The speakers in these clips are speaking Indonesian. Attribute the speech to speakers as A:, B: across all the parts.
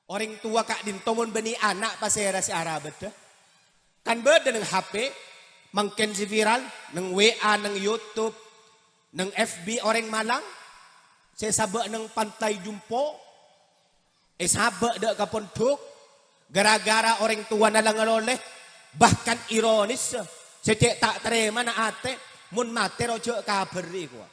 A: Orang tua kak dintomon beni anak pasera si Arab dah. Kan beda dengan HP, mungkin si viral, neng WA, neng YouTube, neng FB orang Malang, saya sabak neng pantai Jumpo, sabak dek kapon duk, gara-gara orang tua nalang oleh, bahkan ironis, saya tak terima na ate, mun mate rojo kaberi kuah.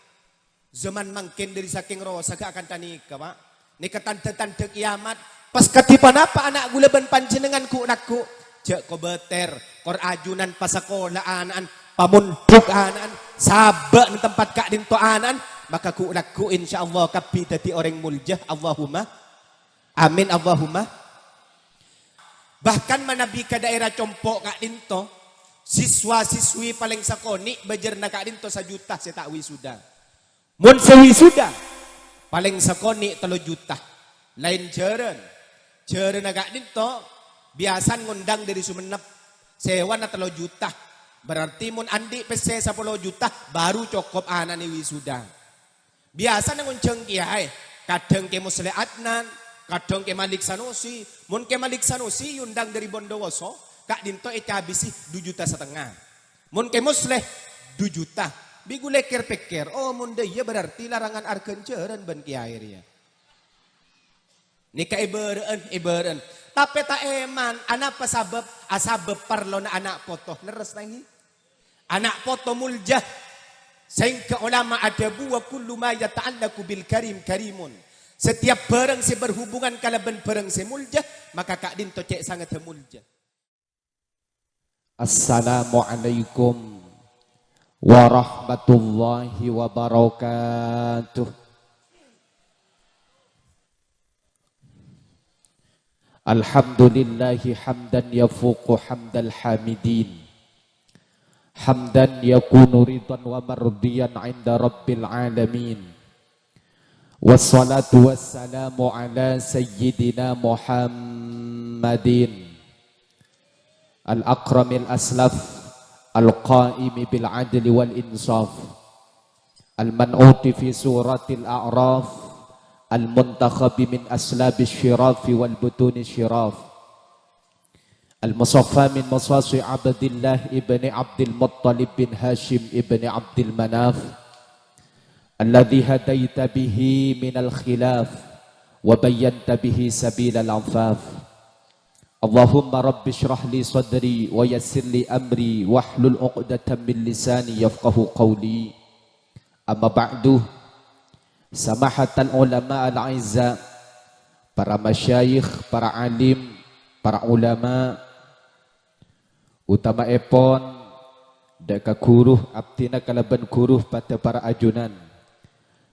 A: Zaman mungkin dari saking rosa gak akan tanika pak, nikatan tanda kiamat, pas ketipan apa anak gula ban panjenengan ku nakku. Jak ko beter, kor ajunan pasakolaan, pamunduk anan, sabak di tempat kak dinto anan, maka ku insyaallah kapi dadi orang muljah, Allahumma, amin Allahumma. Bahkan manabi ke daerah Compok kak dinto, siswa-siswi paling sakoni bajar na kak dinto 1 juta saya tak wisuda. Mun sewisuda, paling sakoni 3 juta, lain jeren na kak dinto. Biasa ngundang dari Sumenep sewa na 3 juta. Berarti mun andi pese 10 juta baru cukup anak ni wisuda. Biasa ngunceng kiai, kadang ke Musle Adnan, kadang ke Malik Sanusi. Mun ke Malik Sanusi undang dari Bondowoso, kak dinto habisi 2,5 juta. Mun ke Musle 2 juta. Bigu lekir-pekir, oh mun dia berarti larangan arkenceran ban kiai ya. Nika iberen. Tapi tak eman, anak pasabab, asabab parlo na anak foto. Leres lagi. Anak foto muljah. Sehingga ulama ada buah kullu ma yata'allaku bil karim karimun. Setiap barang si berhubungan kalaban barang si muljah, maka kak dinto cek sangat muljah.
B: Assalamualaikum warahmatullahi wabarakatuh. Alhamdulillahi hamdan yafuqu hamdal hamidin, hamdan yakunu ridan wa mardiyan inda rabbil alamin. Wassalatu wassalamu ala sayyidina Muhammadin al-akramil aslaf, al-qaimi bil adli wal insaf, al-man'uti fi suratil a'raf, al-muntakhabi min aslabis syirafi wal butuni syiraf, al-musaffa min masasi Abdillah ibni Abdul Muttalib bin Hashim ibni Abdul Manaf, alladhi hadaita bihi min al-khilaf wa bayyanta bihi sabil al-afaf. Allahumma rabbi syrah li sadri wa yassir li amri wahlul 'uqdatam min lisani yafqahu qawli. Amma ba'du. Samahatal ulama al-aizza, para masyayikh, para alim, para ulama, utama epon, deka kuruh, abtina kalaban kuruh pada para ajunan.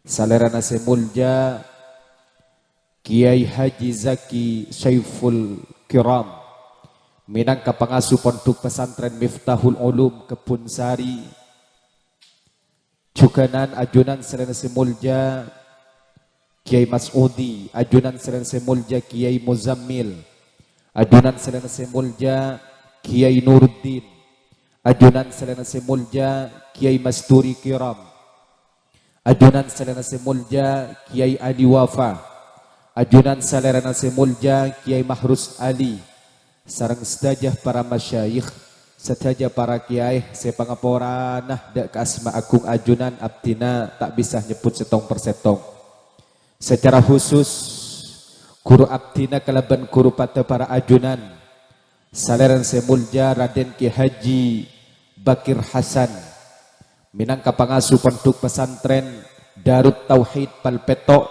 B: Salerana semulja, Kiai Haji Zaki Saiful Kiram, minangka pengasuh pondok pesantren Miftahul Ulum Kebun Sari, Cukanan ajunan Serena Semulja Kiai Mas'udi, ajunan Serena Semulja Kiai Muzammil, ajunan Serena Semulja Kiai Nuruddin, ajunan Serena Semulja Kiai Masturi Kiram, ajunan Serena Semulja Kiai Ali Wafa, ajunan Serena Semulja Kiai Mahrus Ali, sareng sedajah para masyayikh, setaja para kiai, sepangaporanah dak kasma agung ajunan abdina tak bisa nyebut setong persetong. Secara khusus guru abdina kalaban guru pada para ajunan, saleran semulja Raden Ki Haji Bakir Hasan, minangka pangasuh pondok pesantren Darut Tauhid Palpeto,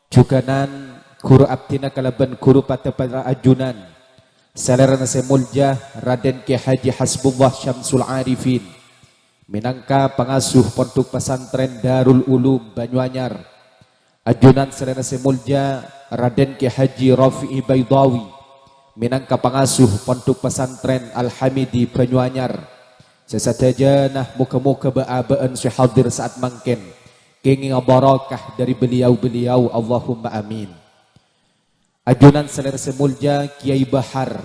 B: juganan guru abdina kalaban guru pada para ajunan, salerana semulja Raden Ki Haji Hasbullah Syamsul Arifin, minangka pengasuh pondok pesantren Darul Ulum Banyuanyar, ajunan salerana semulja Raden Ki Haji Rafi'i Baidawi, minangka pengasuh pondok pesantren Al-Hamidi Banyuanyar. Sesadaja nah muka-muka beabaan syhadir saat mangken, kenging barakah dari beliau-beliau, Allahumma amin. Ajunan saler semulja Kiai Bahar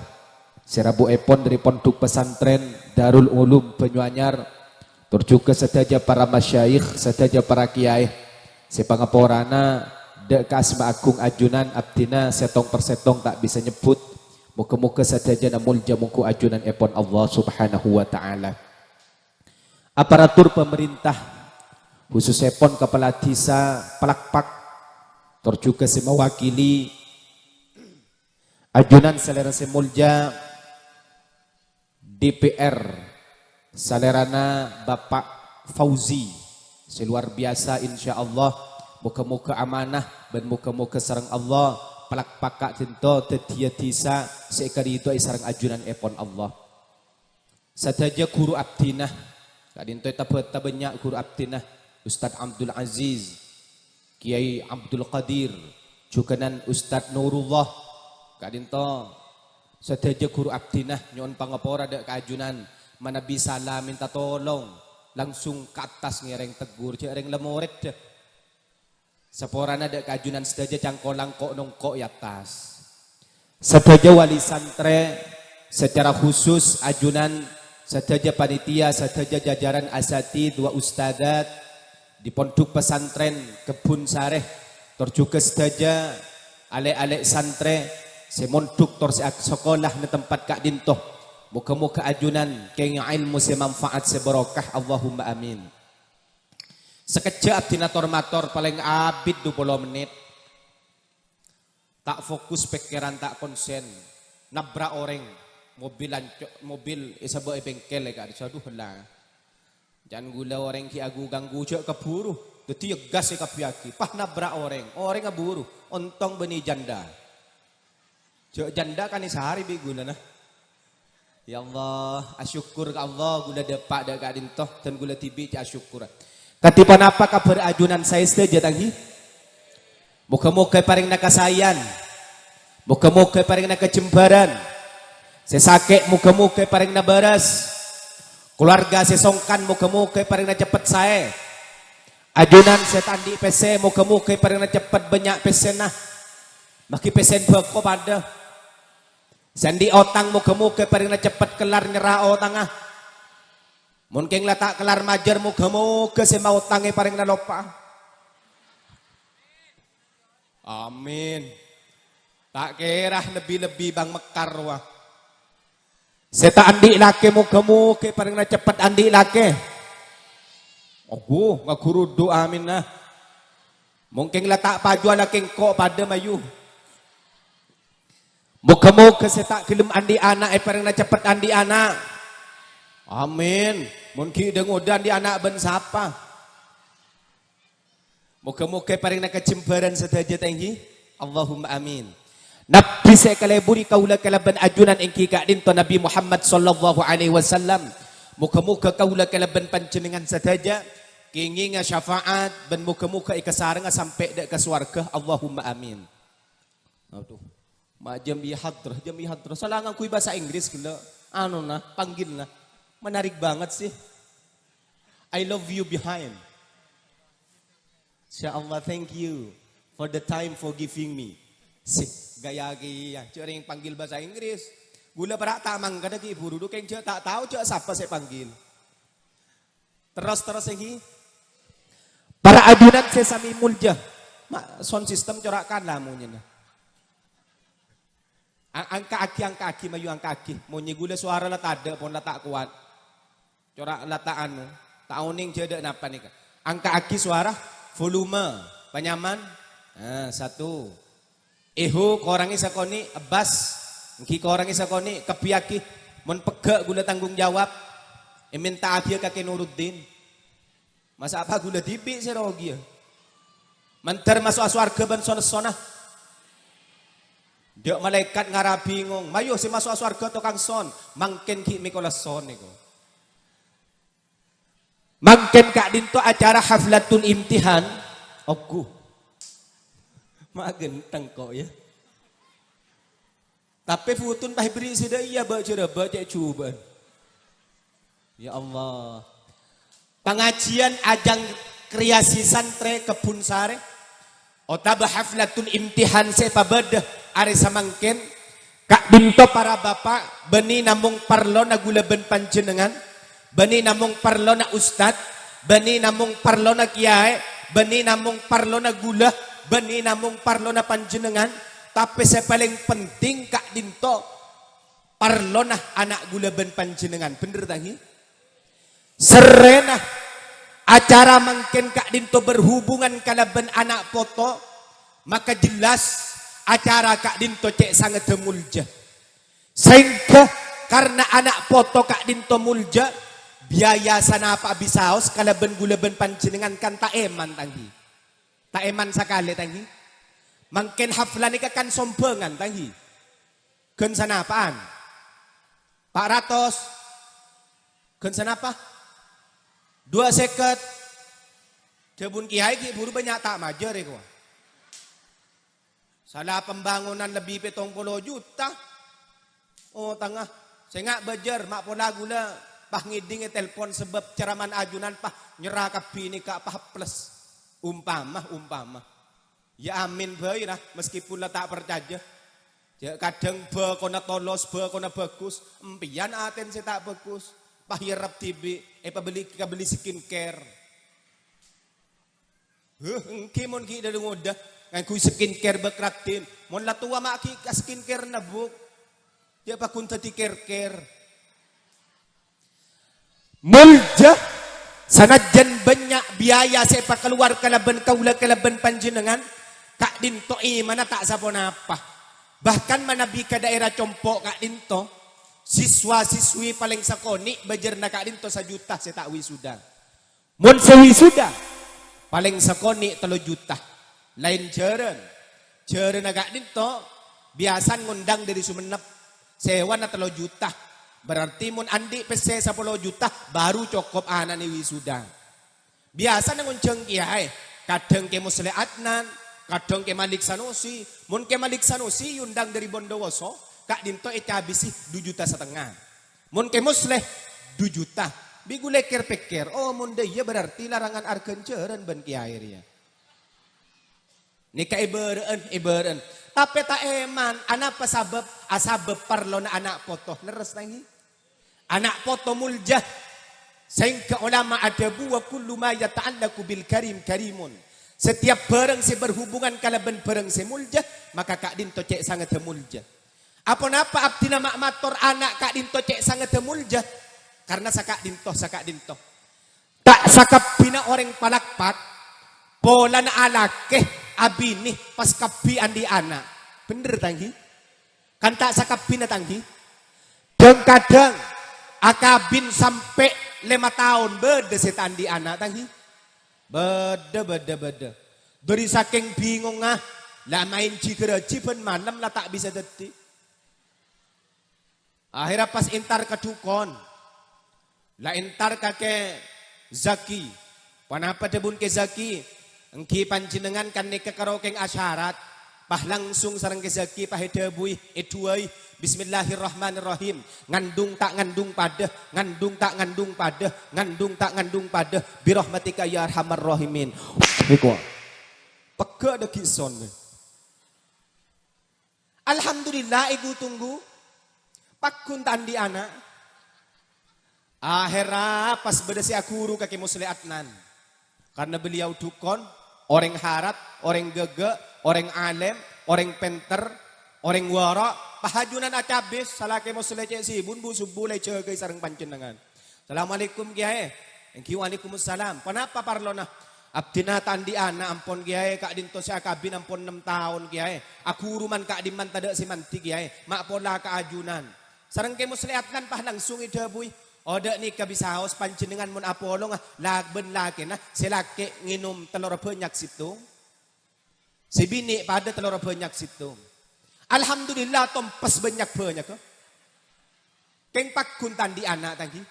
B: Serabu Epon dari pondok pesantren Darul Ulum Banyuanyar, terjuga setaja para masyayikh, setaja para kiai, sepangaporana dek kasma agung ajunan abdina setong persetong tak bisa nyebut. Muka-muka saja na mulja muku ajunan epon Allah subhanahu wa ta'ala. Aparatur pemerintah khusus epon kepala desa Palakpak terjuga si mewakili ajunan selera semulja DPR salerana Bapak Fauzi seluar biasa insyaallah muka-muka amanah dan muka-muka sarang Allah Palakpak tinto tetia desa sekali itu sarang ajunan epon Allah sadaja guru abdinah kadinto ta banyak guru abdinah Ustadz Abdul Aziz Kiai Abdul Qadir jukanan Ustadz Nurullah kadinto sadaja guru abdinah nyon pangapora dek keajunan mana bisa lah minta tolong langsung ke atas ngereng tegur cereng lemoret deh seporana dek keajunan sadaja cangkolang kok nongkok ya atas sadaja wali santre secara khusus ajunan sadaja panitia sadaja jajaran asati dua ustadat di pondok pesantren Kebun Sareh terjuga sadaja ale-ale santre semonduk tor sekolah di tempat kak dintoh muka-muka ajunan keng ilmu semanfaat seberokah Allahumma amin. Sekejap abdina tormator paling abid 20 menit tak fokus pikiran tak konsen nabrak orang mobil isa bae bengkel ka aduh lah jangan gula orang ki agu ganggu cek keburu deti gas ka piaki pah nabrak orang ngaburu ontong beni janda cek janda kan sehari bi gula nah ya Allah asyukur ke Allah gula depak dak kadintoh dan gula tibi cek asyukur katipan apa kabar ajunan saya saja tangi muka-muka paring nakasayan muka-muka paring nakajembaran sesake muka-muka paring nabaras keluarga sesongkan muka-muka paring na cepet saya ajunan setandi PC muka-muka paring na cepet banyak pesen nah maki pesen bako pada sandi otang muka-muka paring na cepet kelar nyerah otang ah mungkin lah tak kelar majar muka-muka sema otangnya paring na lopa amin tak kira lebih-lebih bang mekar wah seta andi lake muka-muka paling na cepet andi lake oh gak guru doa amin nah mungkin lah tak pajuan lake kok pada mayu muka-muka seta kelem andi anak paling na cepet andi anak amin mungkin dengodan di anak ben siapa muka-muka paling na kecembaran setaja tinggi Allahumma amin. Nabi sekaleburi kaula kalaban ajunan engki kak dinto Nabi Muhammad sallallahu alaihi wasallam muka-muka kaula kalaban panjenengan sadaja kinginga syafaat ben muka-muka ikasaranga sampai dek ke swarga Allahumma amin. Aduh majam bihadrah salangan kuy bahasa Inggris gila anu nah panggil nah menarik banget sih I love you behind insyaallah thank you for the time for giving me sih gaya-gaya cering panggil bahasa Inggris gula berak tamang kada ki ibu duduk yang tak tahu cak siapa saya panggil terus lagi para ajunan sesami mulja sound system corakan lah maunya angka aki mayu angka aki maunya gula suara lah tak ada pun lah tak kuat corak lah tak anu tak uning jeda napa nih angka aki suara volume penyaman satu Eho korang isa koni abas ngki korang isa koni kepiaki mon pegak gula tanggung jawab minta akhir kake Nuruddin masa apa gula dibi si rogi mantar masuk aswarga ban sona dia malaikat ngarabi ngong mayo si masuk aswarga tukang son mangken ki mikolas son niko mangken kak dinto acara haflatul imtihan oku magenteng kok ya. Tapi futun pah beri sudah iya baca cuban. Ya Allah. Pengajian ajang kreasi santre Kebun Sareh. Otabah haflatul imtihan sepabedah ari samangken kak binto para bapak beni namung parlo na gula ben panjenengan, beni namung parlo na ustad, beni namung parlo na kiai, beni namung parlo na gula
A: beni namung parlona panjenengan, tapi saya paling penting Kak Dinto parlona anak gula ben panjenengan. Bener tangi? Serena acara mungkin Kak Dinto berhubungan kalaban anak foto, maka jelas acara Kak Dinto cek sangat mulja. Sehingga karena anak foto Kak Dinto mulja, biaya sana apa bisaos kalaban gula ben panjenengan kan tak eman tangi. Tak eman sakali tangi. Mungkin haflan ini kan sompengan tangi. Ken sana apaan? Pak Ratos. Ken sana apa? 2 seket. Jebun kiai ki buru banyak tak majer ya. Salah pembangunan lebih 70 juta. Oh tengah. Saya nggak bajer mak pola gula pah ngiding telepon sebab ceraman ajunan pah nyerah kapini ka pah plus. Umpama. Ya amin bae lah meskipun lah tak percaya. Ya kadang be kona tolos, be kona bagus, empian aten saya tak bagus. Pah yerap tibi, beli skincare. Kimon ki dari ngoda, ngaku skincare bekratin. Mon la tua mak ki skincare na buk. Ya pa kun tadi care. Mulja sanajan banyak biaya saya pa keluar kalaban kaula kalaban panjenengan. Kak Dinto mana tak sapon apa. Bahkan manabi ke daerah Compok Kak Dinto, siswa-siswi paling sakoni bajar na Kak Dinto 1 juta saya tak wisuda. Mun wisuda paling sakoni 3 juta. Lain jeren na Kak Dinto biasa ngundang dari Sumenep sewa na 3 juta. Berarti mun andi pese 10 juta baru cukup anak ni wisuda. Biasa na ngunceng kiai, kadang ke Musle Adnan, kadang ke Malik Sanusi, mun ke Malik Sanusi yundang dari Bondowoso, Kak Dinto habisi 2,5 juta. Mun ke Musleh 2 juta. Bigule pikir, oh mun dia berarti larangan arken ceren ben kiai ya. Nika iberen. Tapi tak eman, anak pasabab asabab parlo na anak foto. Leres lagi. Anak foto mulja. Sehingga ulama ada buah kullu ma yata'allaku bil karimun. Setiap barang si berhubungan kalaban barang si mulja, maka Kak Dinto cek sangat mulja. Apa-apa abdi nama mator anak Kak Dinto cek sangat mulja. Karena sakak Dinto. Tak sakap bina orang palakpat, pola na alake, abini, pas kapi andi anak. Bener tanggi? Kan tak sakap bina tanggi? Kadang akabin sampai 5 tahun, beda setan di anak tanggi. Beda. Dari saking bingung lah main cikeraji pun malam lah tak bisa detik. Akhirnya pas intar ke dukon. Lah intar kakek Zaki. Panapa debun ke Zaki? Engki panjenengan kan neka karokeng asyarat. Pah langsung sarang ke Zaki pah hedebui eduai. Bismillahirrahmanirrahim. Ngandung tak ngandung pada, birahmatika ya arhamar rahimin. Iko. Peka ada kison. Alhamdulillah ibu tunggu. Pakun tandi anak. Akhirnya pas bedasi akuru kaki Musli Adnan. Karena beliau dukon, orang harat, orang gege, orang alem, orang penter, orang wara, pahajunan acabis, salake Musli cek sibun bu subuh le cegay sareng panjenengan. Assalamualaikum kiai. Waalaikumsalam. Kenapa parlona? Abdina tandi anak ampun kiai, Kak Dinto si akabin ampun 6 tahun kiai. Aku uruman Kak Diman tada si manti kiai, mak pola keajunan. Sareng ke Musli Adnan pah langsung idebui. Oda ni kabisaos panjenengan mun apolo nga lagben laki na silake nginum telur banyak situ. Si bini pada telur banyak situ. Alhamdulillah tompas banyak. Keng pakuntan di anak tadi.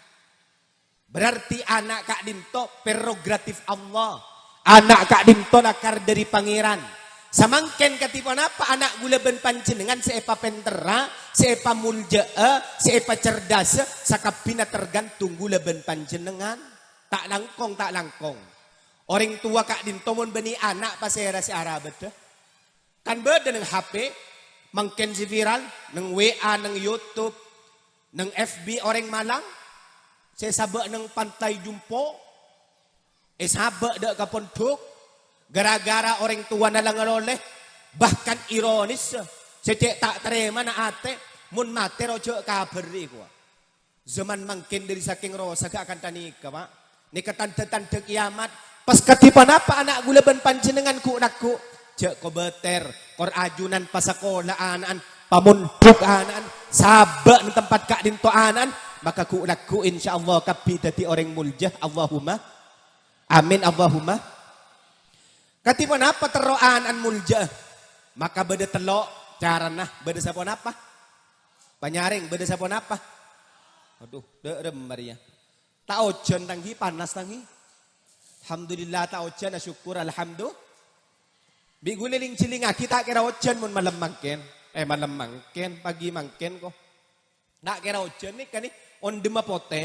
A: Berarti anak Kak Dinto prerogatif Allah. Anak Kak Dinto nakar dari pangeran. Samangken katipan apa anak gula ben panjenengan seepa pentera, seepa mulja'a, seepa cerdas, sakapina tergantung gula ben panjenengan. Tak langkong. Orang tua Kak Dinto mon beni anak pasera si Arabet. Kan beda ng HP, mangken si viral, ng WA, ng YouTube, ng FB orang Malang, saya sabak ng Pantai Jumpo, sabak dak kapondok, Gara-gara orang tua na lang oleh. Bahkan ironis. Secek tak terima na ate. Mun mati rojo kaberi ko. Zaman mangkin dari saking rosa gak akan tanika pak. Nika tante-tante kiamat. Pas katipan apa anak gula ban panjenengan ku nakku. Cek ko beter. Kor ajunan pasakola anan. Pamunduk anan. Sabak ng tempat kak dinto anan. Maka ku nakku insyaallah kapi dadi orang muljah. Allahumma. Amin Allahumma. Katipan apa teroan an muljah. Maka beda telok. Cara nah beda sapon apa. Panyaring beda sapon apa. Aduh, derem Maria. Tak ojen tanggi panas tanggi. Alhamdulillah tak ojen syukur alhamdulillah. Biguliling ciling kita kira ojen mun malam mangken. Malam mangken pagi mangken kok. Nak kira ojen nih kan nih on dema pote.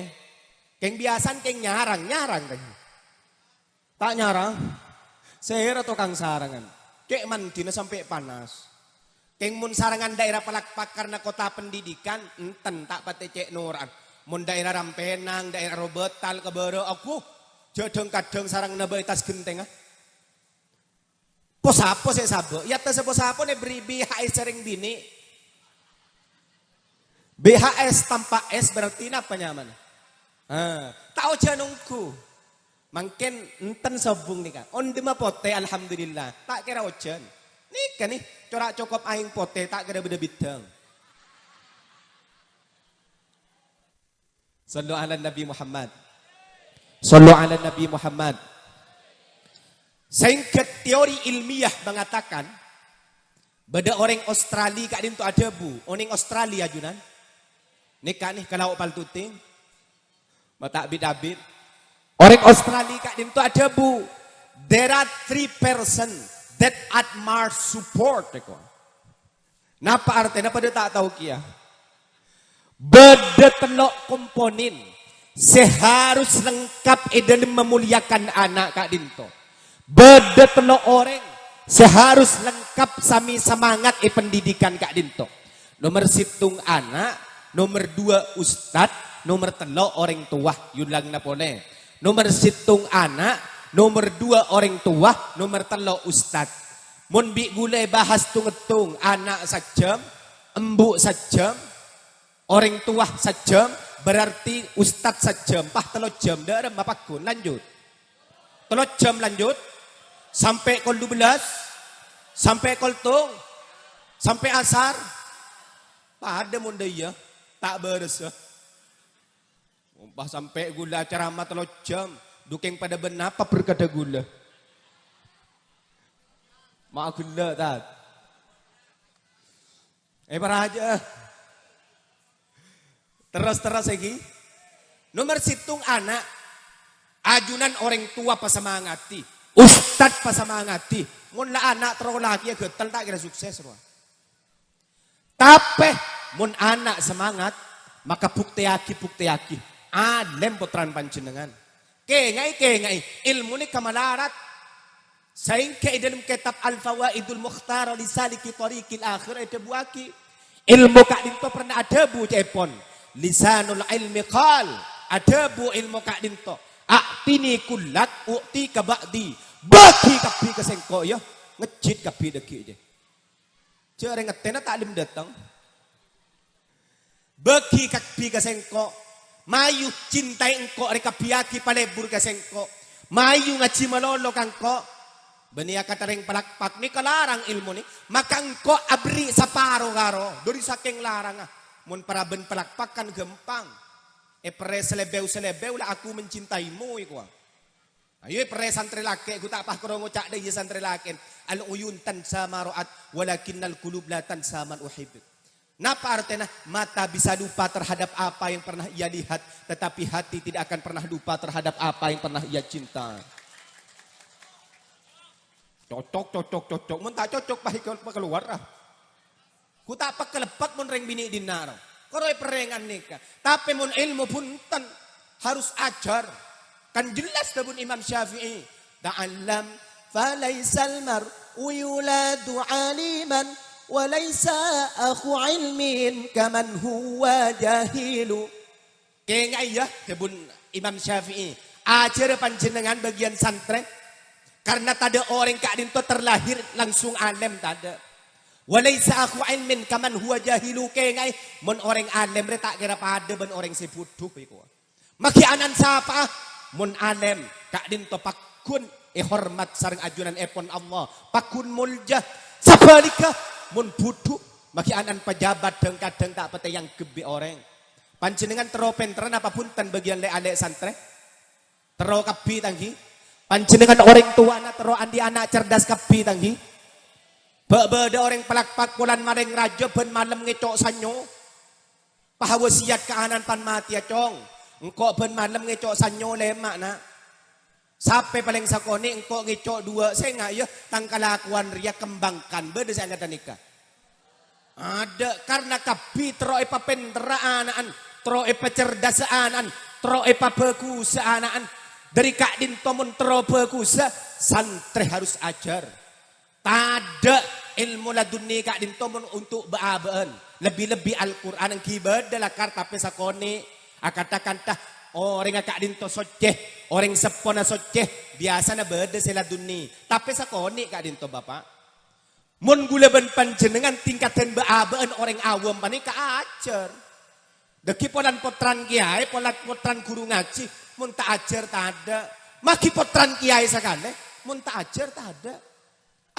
A: Keng biasan keng nyarang tanggi. Tak nyarang. Seher atau kang sarangan. Kek mantina sampai panas. Keng mun sarangan daerah Palakpak karena kota pendidikan enten tak pate cek nuran. Mun daerah Rampenang, daerah Robetal kebero aku jodong kadang sarang nabai tas genteng. Posapo saya sabo. Ya tas posapo ne beri BHS sering bini. BHS tanpa S berarti apa nyaman? Tahu janungku. Mungkin enten sobung nih kan. On dema pote alhamdulillah. Tak kira ojen. Nih kan nih corak cokop aing pote tak kira beda bidang. Sallu ala Nabi Muhammad. Sallu ala Nabi Muhammad. Singkat teori ilmiah mengatakan beda orang Australia kak dinto ada bu. Orang Australia junan. Nikah nih kalau paltuting. Mata bidabit. Orang Australia kak dinto ada bu. There are 3% that admire support. Napa artinya pada tak tahu kia. Beda telok komponen seharus lengkap dalam memuliakan anak kak dinto. Beda telok orang seharus lengkap sami semangat pendidikan kak dinto. Nomor situng anak, nomor 2 ustad, nomor telok orang tua yulang napone. Nomor situng anak, nomor 2 orang tua, nomor telok ustad. Mun bi gulai bahas tungetung anak sajam, embuk sajam. Orang tua sejam berarti ustad sejam. Pah telur jam darem apa kun lanjut. Telur jam lanjut sampai kol 12, sampai kol tung, sampai asar. Pada munda ya tak beres. Pah sampai gula ceramah telur jam. Dukeng pada benapa berkata gula. Mak gula tak. Parah aja. Terus lagi. Nomor situng anak. Ajunan orang tua pasamangati. Ustad pasamangati. Mun la anak terus lagi ya getel tak kira sukses. Tapi mun anak semangat. Maka bukti aki. Alem putran panjenengan. Kengai. Ilmu ni kamalarat. Sehingga dalam kitab Al-Fawaidul Mukhtar li saliki tariqil akhir ada buaki. Ilmu kak dinto pernah ada bu cepon. Lisanul ilmi qal adabu ilmu kak dinto aktini kullat ukti ka ba'di bagi kapi kesengko ya ngejit kapi deki aja jare ngetena taklim datang bagi kapi kesengko mayu cintai engko reka biaki palebur kesengko mayu ngaji malolo kangko benia katareng Palakpak ni kalarang ilmu ni maka engko abri saparo karo dari saking larang mun para ben Palakpak kan gempang. Pere selebeu lah aku mencintaimu iku. Ayo pere santri laki ku tak pah karo ngucak deui santri laki. Al uyun tansa maruat walakinnal qulub la tansa man uhib. Napa artinya? Mata bisa lupa terhadap apa yang pernah ia lihat, tetapi hati tidak akan pernah lupa terhadap apa yang pernah ia cinta. Cocok. Mun tak cocok pah keluar lah. Ku tak pakelepat mun reng bini dinar. Koroi perengan nikah. Tapi mun ilmu punten harus ajar. Kan jelas dabun Imam Syafi'i. Ta'allam falaisal mar'u yuladu aliman walaysa akhu ilmin kaman huwa jahilu. Kaya ya dabun Imam Syafi'i. Ajar panjenengan bagian santren. Karena tak ada orang Kak Dinto terlahir langsung alim, tak ada. Walaysa aku ilmin kaman huwa jahilu kengai. Mun orang alim re tak kira pada ben orang seputuh iku. Maki anan sapa? Mun alim Kak Dinto pakun hormat sareng ajunan epon Allah. Pakun mulja sabalika mun butuh maki anan pejabat kadang tak pete yang gebe orang. Panjenengan tero pentren apapun tan bagian le alek santre. Tero kapi tanggi. Panjenengan orang tua na tero andi anak cerdas kapi tanggi. Beda orang pelak-pak bulan maring raja ben malam ngecok sanyo. Pahawasiat keanan pan mati ya cong. Engkau ben malam ngecok sanyo lemak na. Sampai paling sakoni engkau ngecok dua saya nggak ya tangkalakuan ria kembangkan beda saya kata nikah. Ada karena kapi troe pa penderaanan, troe pa cerdasaanan, troe pa bekusaanan. Dari Kak Dinto mun tro bekusa santri harus ajar. Tada ilmu laduni Kak Dinto mun untuk baabaan. Lebih-lebih Al-Quran yang kibad adalah karta pesakoni. Katakan tah orang Kak Dinto soceh, orang sepona soceh. Biasa na beda sila duni. Tapi sakoni Kak Dinto bapak. Mun gula ben panjenengan tingkatan baabaan orang awam panika ajar. Deki polan potran kiai, polan potran guru ngaji, mun tak ajar tak ada. Maki potran kiai sakale, mun tak ajar tak ada.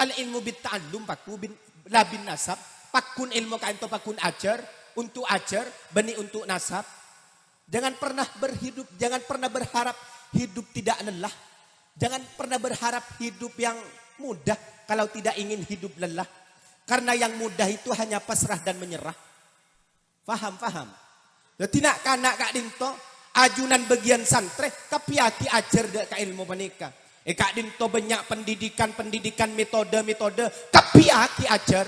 A: Al ilmu bit ta'allum paku bin labin nasab, pakun ilmu kain to pakun ajar, untuk ajar, beni untuk nasab. Jangan pernah berhidup, jangan pernah berharap hidup tidak lelah. Jangan pernah berharap hidup yang mudah kalau tidak ingin hidup lelah. Karena yang mudah itu hanya pasrah dan menyerah. Faham? Tidak kanak Kak Dinto, ajunan bagian santre, tapi hati ajar dek ka ilmu panika. Kak Dinto banyak pendidikan metode, tapi hati ajar.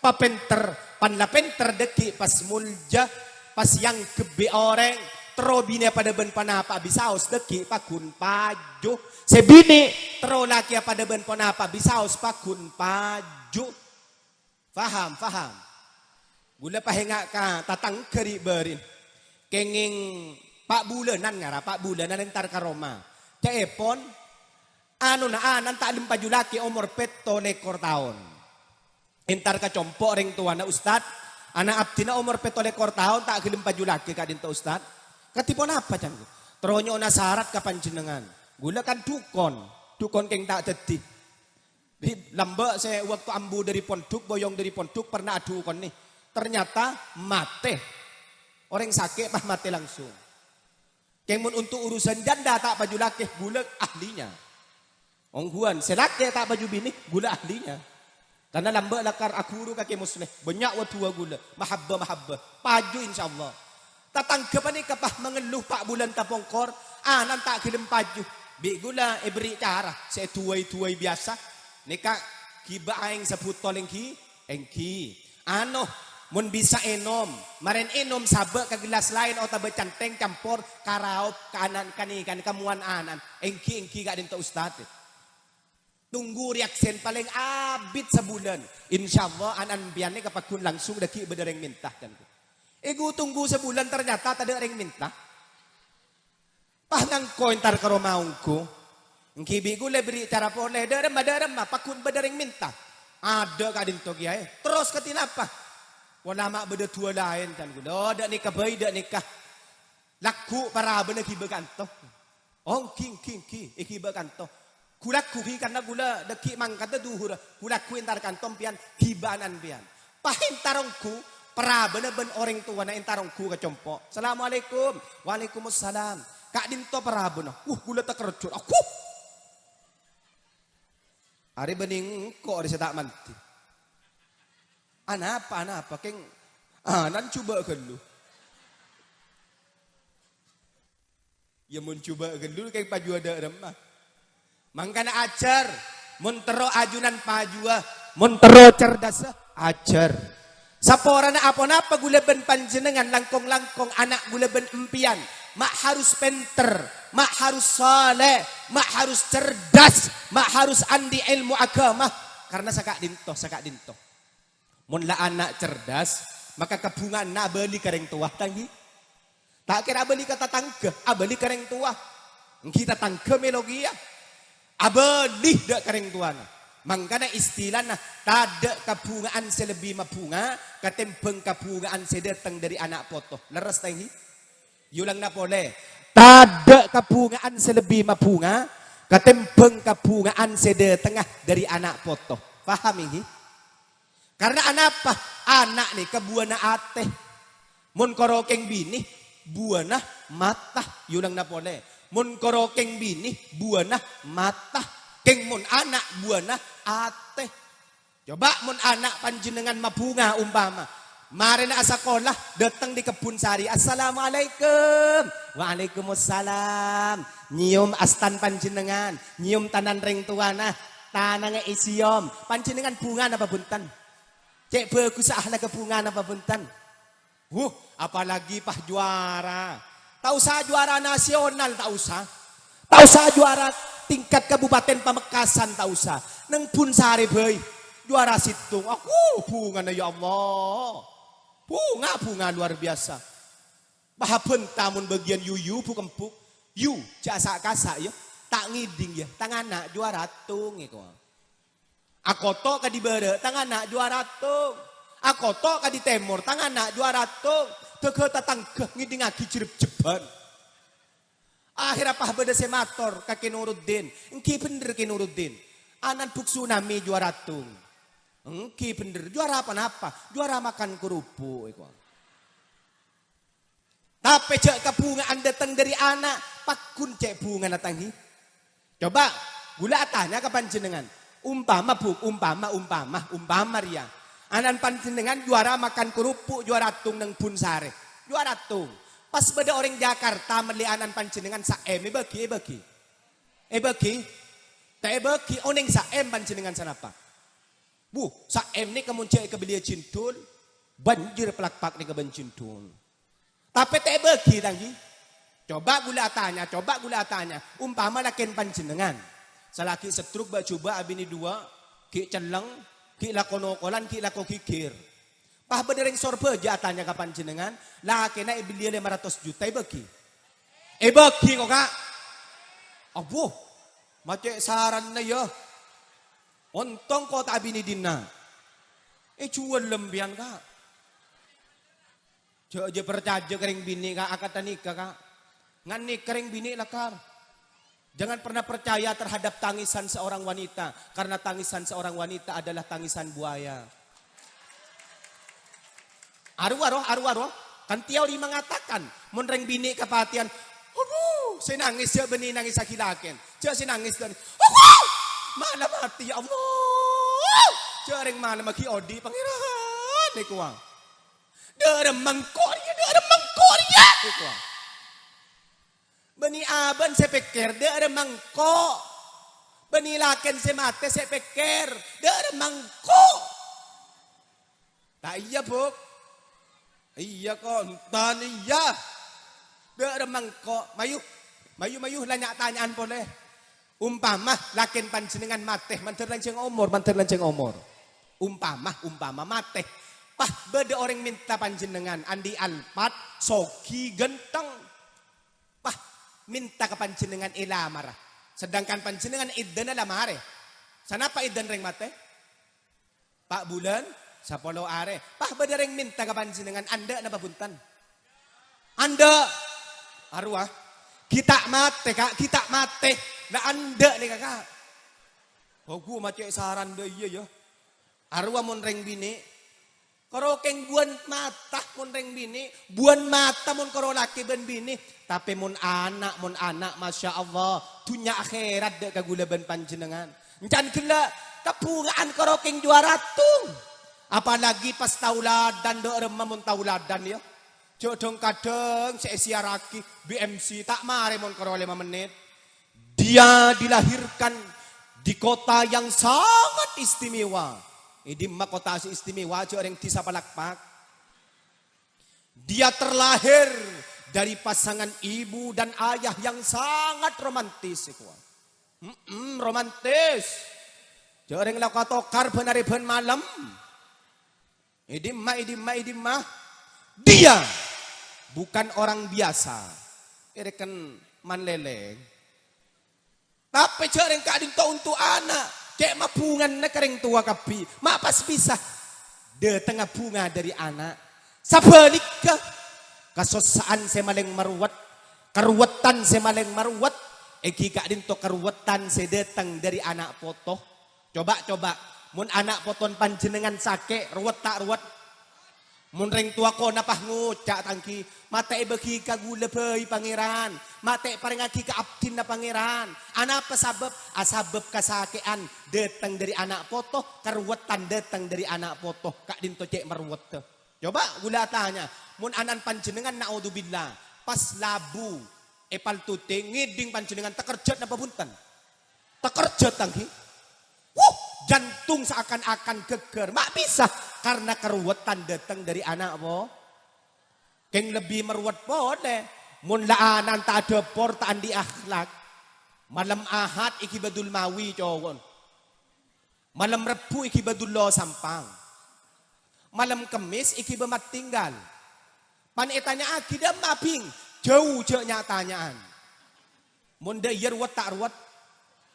A: Panla penter deki pas mulja, pas yang kebe orang, terobine pada ben panapa bisaos deki pakun paju. Sebini tero laki pada ben panapa bisaos pakun paju. Faham. Gula pahenga ka tatang keri berin. Kenging Pak Bulanan ngara, Pak Bulanan entar ka Roma. Caepon anan tak lempaju laki umur peto lekor tahun. Entar ka compok ring tuana Ustad, anak abdina umur peto lekor tahun tak lempaju laki Kak Dinto Ustad. Katipon apa canggu? Teronyo na syarat ka panjenengan. Gula kan dukon keng tak jadi. Lambak saya waktu ambu dari pondok, boyong dari pondok pernah adu kon nih. Ternyata mate. Orang sakit pah mati langsung. Kemun untuk urusan janda tak baju laki gula ahlinya. Ongguan selaki tak baju bini gula ahlinya. Karena lambak lakar akuru kaki musleh banyak watua gula mahabbah paju insyaallah. Tatanggapan ni kapah mengeluh Pak Bulan tapongkor anan tak kirim paju. Bi gula ibri cara saya tuai biasa. Nika kiba aing seputol engki. Mun bisa enom, maren enom sabek ke gelas lain atau becanteng campur karaop kanan kanikan kamuan anan. Engki Kak Dinto Ustad. Tunggu reaksi paling abit sebulan. Insyaallah anan biane kapakun langsung daki bedereng minta kan. Ego tunggu sebulan ternyata tak ada orang minta. Pahnang ko entar ka romaungku. Engki bigu le beri cara pole derem pakun bedereng minta. Ada Kak Dinto kiai. Terus ketinapa? Wala mak beda tua lain kan gula. Dak nikah bayi dak nikah. Laku para bener kiba kanto. King kiba kanto. Kulaku ki karena gula deki mang kata duhur. Kulaku entar kantom pian kibanan pian. Pahin tarongku para bener ben orang tua na entarongku ka compok. Assalamualaikum. Waalaikumsalam. Kak Dinto para bener. Gula tak kerjut. Aku. Ari bening kok ari tak manti. Apa keng nan coba gelu. Ya mun coba gelu keng paju ada remah. Mangkana ajar mun tero ajunan pajua, mun tero cerdas ajar. Saporana apa gula ben panjenengan langkong anak gula ben empian. Mak harus penter, mak harus saleh, mak harus cerdas, mak harus andi ilmu agama karena sakak dinto. Mun la anak cerdas, maka kebungan na beli kareng tua tanggi. Tak kira beli kata tangga, beli kareng tua. Kita tangga melogia. Abadih dak kering tuana. Mangkana istilahna tada kabungaan selebih mabunga katempeng kabungaan sedatang dari anak potoh. Leres tanghi? Yulang na pole. Tada kabungaan selebih mabunga katempeng kabungaan sedatengah dari anak potoh. Paham ini? Karena apa? Anak nih kebuana ateh. Mun korokeng bini buana mata. Yulang na pole. Mun korokeng bini buana mata. Keng mun anak buana ate. Coba mun anak panjenengan mabunga umpama. Mari na sekolah datang di kebun sari. Assalamualaikum. Waalaikumsalam. Nyium astan panjenengan. Nyium tanan ring tuana. Tanang isiom. Panjenengan bunga apa buntan? Cek bagus ahla kebungan apa buntan? Apalagi pah juara. Tak usah juara nasional, tak usah. Tak usah juara tingkat kabupaten Pamekasan, tak usah. Neng pun sare boy. Juara situng. Aku bunga na ya Allah. Bunga luar biasa. Bahapen tamun bagian yuyu pukempuk. Yu jasa kasa ya. Tak ngiding ya. Tangan anak juara tung. Akoto ka di bare. Tangan anak juara tung. Akoto ka di temur. Tangan anak juara tung. Tege tatangkeh ngiding aki jerep-jeban. Akhirnya pah beda semator ka Kinuruddin. Engki bener Kinuruddin. Anan buk tsunami juara tung. Engki bener. Juara apa? Juara makan kerupuk. Tapi cek kabungaan datang dari anak. Pakun cek bunga natangi. Coba gula tanya ke panjenengan. Umpama Ria. Anan panjenengan juara makan kerupuk juara tung neng pun sare. Juara tung. Pas beda orang Jakarta melianan panjenengan saem bagi. Tak bagi oneng saem panjenengan sanapa. Saem ni kemuncak ke belia cintul, banjir pelak-pak ni ke bencintul. Tapi tak bagi lagi. Coba gula tanya. Umpama lakin panjenengan. Salaki setruk coba abini dua, ki celeng, ki lakonokolan, ki lakokikir. Pah bedereng sorbe jatanya kapan jenengan, laki na ibilia 500 juta bagi. Bagi kok kak. Abuh, macam saran na ya. Ontong ko tak abini dina. Cuan lembian kak. Jauh percaja kering bini kak, akatan nikah kak. Ngan nih kering bini lakar. Jangan pernah percaya terhadap tangisan seorang wanita. Karena tangisan seorang wanita adalah tangisan buaya. Aru. Kan Tiauli mengatakan. Menreng bini kepatian. Saya nangis ya benih nangis akilaken. Saya nangis dan. Mana mati ya Allah. Jareng mana maki odi pangeran. Ikuang. Derem mangkornya. Ikuang. Bani aban saya pikir dia ada mangkok. Bani laken saya mati saya pikir dia ada mangkok. Tak iya buk. Iya kok entan iya. Dia ada mangkok. Mayu lanyak tanyaan boleh. Umpama laken panjenengan mati. Manter lanceng umur. Umpama mati. Pah beda orang minta panjenengan. Andi Alpat, Soki, Genteng. Minta ke panjenengan ilamar. Sedangkan panjenengan idan lamare. Sana pa idan ring mate? Pak bulan, 10 are. Pah beda ring minta ke panjenengan anda na babuntan. Anda arwah. Kita mate kak, Na anda nih kakak. Gua macam saran deh iya ya. Arwah mon ring bini. Korokeng buan mata mun reng bini, buan mata mun karo laki ben bini, tapi mun anak Masya Allah, dunia akhirat dek kagulaban panjenengan. Encan gila kepungaan korokeng juara tung. Apalagi pas tauladan dek remah mun tauladan ya. Jodong kadang siaraki BMC tak mare mun karo 5 menit. Dia dilahirkan di kota yang sangat istimewa. Ini kota istimewa orang desa Palakpak. Dia terlahir dari pasangan ibu dan ayah yang sangat romantis. Romantis. Orang lakatokar benariban malam. Idimah. Dia bukan orang biasa. Ini kan manleleng. Tapi jarang kadin to untuk anak. Cek mabungan na kering tua kapi. Mapas bisa. De tengah bunga dari anak. Sabalik ka. Kasosaan se maleng maruwat. Karuwatan se maleng maruwat. Eki kadin to karuwatan se datang dari anak foto. Coba. Mun anak poton panjenengan sake. Ruwat tak ruwat. Mun ring tua ko napah ngucak tangki. Mata bagi ka gula bay pangeran. Mata pareng aki ka abdin na pangeran. Ana apa sabab? Asabab kasakean datang dari anak foto. Karuwetan datang dari anak foto. Kak dinto cek meruwet. Coba gula tanya. Mun anan panjenengan naudzubillah. Pas labu. Epal tute ngiding panjenengan tekerjat na pabuntan. Tekerjat tangki. Jantung seakan-akan geger. Mak bisa. Karena keruwetan datang dari anak mo. Keng lebih meruwet boleh. Mun laanan tak ada por tak andi akhlak. Malam ahad iki badul mawi cowon. Malam rebu iki badul lo sampang. Malam kemis iki bemat tinggal. Pan etanya aki dah mabing. Jauh je nyatanyaan. Mun da iya ruwet tak ruwet.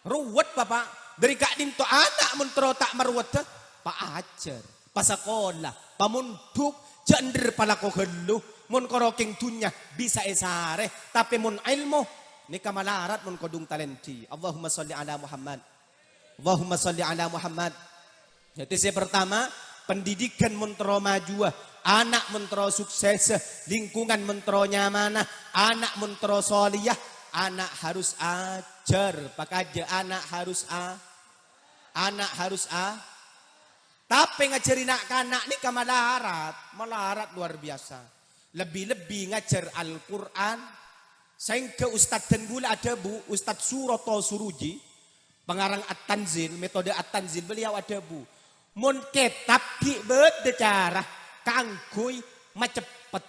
A: Ruwet bapak. Dari kak dinto anak mun tero tak meruwet. Pak ajar. Pasakola, pamunduk, jender pala ko geluh, mun koroking dunya bisa esare, tapi mun ilmu ni kamalarat mun kodung talenti. Allahumma sholli ala Muhammad. Allahumma sholli ala Muhammad. Jadi saya pertama, pendidikan mun tero maju, anak mun tero sukses, lingkungan mun tero nyamanah, anak mun tero soliyah, anak harus ajar, pakaja anak harus Tapi ngajarin anak ni malarat luar biasa. Lebih-lebih ngajar Al-Quran. Sehingga Ustadz dan gula ada bu, Ustadz Suroto Suruji, pengarang At-Tanzil, metode At-Tanzil, beliau ada bu. Mun kitab ki beda cara, kangkuy macepet.